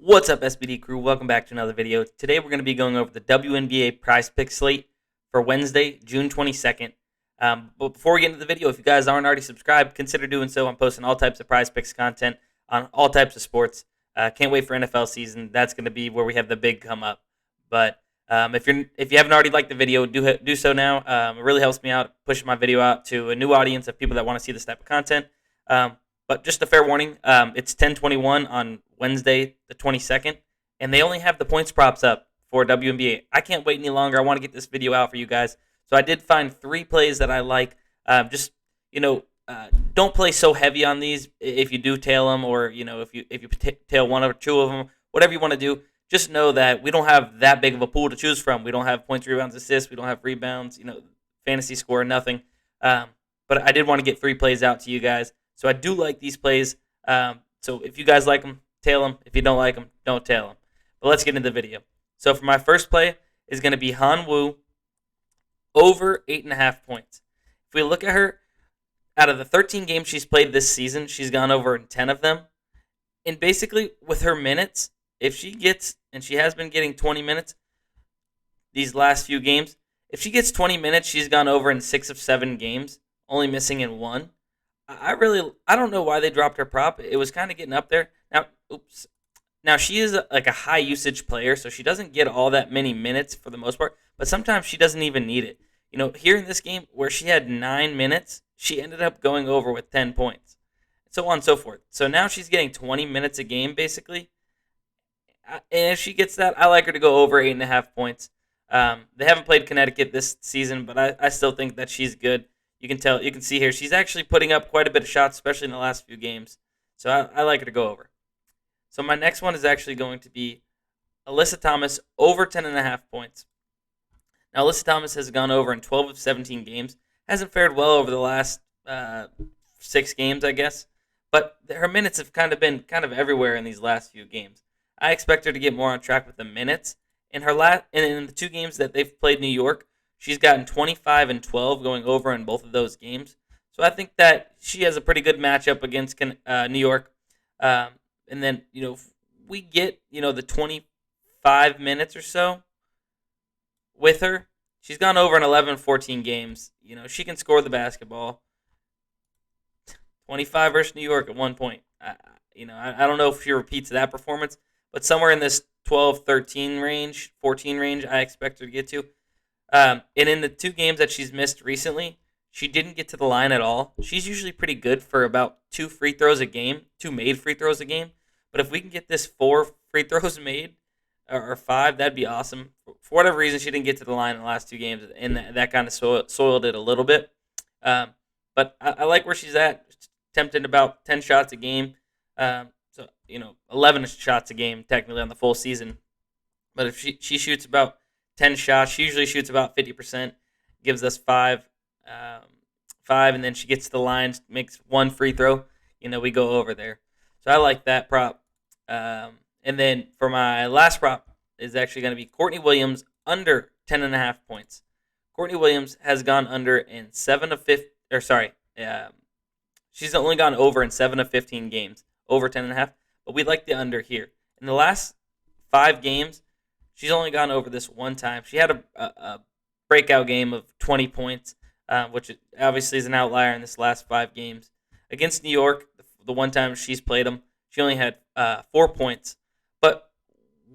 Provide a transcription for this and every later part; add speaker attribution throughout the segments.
Speaker 1: What's up, SBD Crew? Welcome back to another video. Today we're going to be going over the WNBA PrizePicks slate for Wednesday, June 22nd. But before we get into the video, if you guys aren't already subscribed, consider doing so. I'm posting all types of PrizePicks content on all types of sports. Can't wait for NFL season. That's going to be where we have the big come up. But if you haven't already liked the video, do so now. It really helps me out, pushing my video out to a new audience of people that want to see this type of content. But just a fair warning, it's 10:21 on Wednesday, the 22nd, and they only have the points props up for WNBA. I can't wait any longer. I want to get this video out for you guys. So I did find 3 plays that I like. Don't play so heavy on these if you do tail them, or if you tail one or two of them, whatever you want to do. Just know that we don't have that big of a pool to choose from. We don't have points, rebounds, assists. We don't have rebounds. Fantasy score, nothing. But I did want to get 3 plays out to you guys. So I do like these plays. So if you guys like them, tail them. If you don't like them, don't tail them. But let's get into the video. So for my first play is going to be Han Wu over 8.5 points. If we look at her, out of the 13 games she's played this season, she's gone over in 10 of them. And basically, with her minutes, if she gets, and she has been getting 20 minutes these last few games, if she gets 20 minutes, she's gone over in 6 of 7 games, only missing in 1. I don't know why they dropped her prop. It was kind of getting up there. Now she is a high usage player, so she doesn't get all that many minutes for the most part, but sometimes she doesn't even need it. Here in this game where she had 9 minutes, she ended up going over with 10 points, so on and so forth. So now she's getting 20 minutes a game, basically. And if she gets that, I like her to go over 8.5 points. They haven't played Connecticut this season, but I still think that she's good. You can see here, she's actually putting up quite a bit of shots, especially in the last few games. So I like her to go over. So my next one is actually going to be Alyssa Thomas over 10.5 points. Now, Alyssa Thomas has gone over in 12 of 17 games. Hasn't fared well over the last 6 games, I guess. But her minutes have kind of been everywhere in these last few games. I expect her to get more on track with the minutes. In the 2 games that they've played New York, she's gotten 25 and 12 going over in both of those games. So I think that she has a pretty good matchup against New York. And then, if we get, the 25 minutes or so with her, she's gone over in 11, 14 games. She can score the basketball. 25 versus New York at one point. I don't know if she repeats that performance, but somewhere in this 12, 13 range, 14 range, I expect her to get to. And in the 2 games that she's missed recently, she didn't get to the line at all. She's usually pretty good for about 2 free throws a game, 2 made free throws a game. But if we can get this 4 free throws made, or 5, that'd be awesome. For whatever reason, she didn't get to the line in the last 2 games, and that kind of soiled it a little bit. But I like where she's at, attempting about 10 shots a game. 11 shots a game, technically, on the full season. But if she shoots about 10 shots, she usually shoots about 50%, gives us 5, and then she gets to the line, makes 1 free throw. We go over there. So I like that prop. And then for my last prop is actually going to be Courtney Williams under 10.5 points. Courtney Williams has gone under in 7 of 15, she's only gone over in 7 of 15 games, over 10.5, but we like the under here. In the last 5 games, she's only gone over this one time. She had a breakout game of 20 points, which obviously is an outlier in this last 5 games. Against New York, the one time she's played them, she only had 4 points. But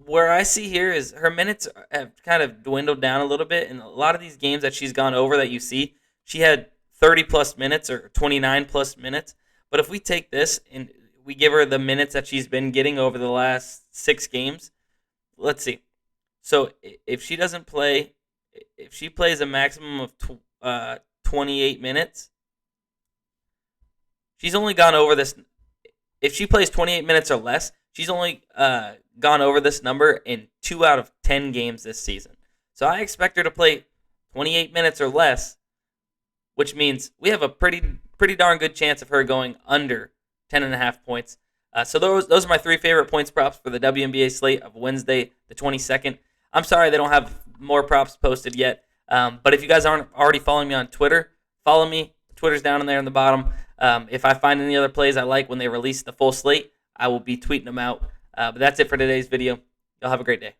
Speaker 1: where I see here is her minutes have kind of dwindled down a little bit. In a lot of these games that she's gone over that you see, she had 30-plus minutes or 29-plus minutes. But if we take this and we give her the minutes that she's been getting over the last 6 games, let's see. So if she doesn't play, if she plays a maximum of 28 minutes, she's only gone over this. If she plays 28 minutes or less, she's only gone over this number in 2 out of 10 games this season. So I expect her to play 28 minutes or less, which means we have a pretty darn good chance of her going under 10.5 points. So those are my 3 favorite points props for the WNBA slate of Wednesday, the 22nd. I'm sorry they don't have more props posted yet. But if you guys aren't already following me on Twitter, follow me. Twitter's down in there in the bottom. If I find any other plays I like when they release the full slate, I will be tweeting them out. But that's it for today's video. Y'all have a great day.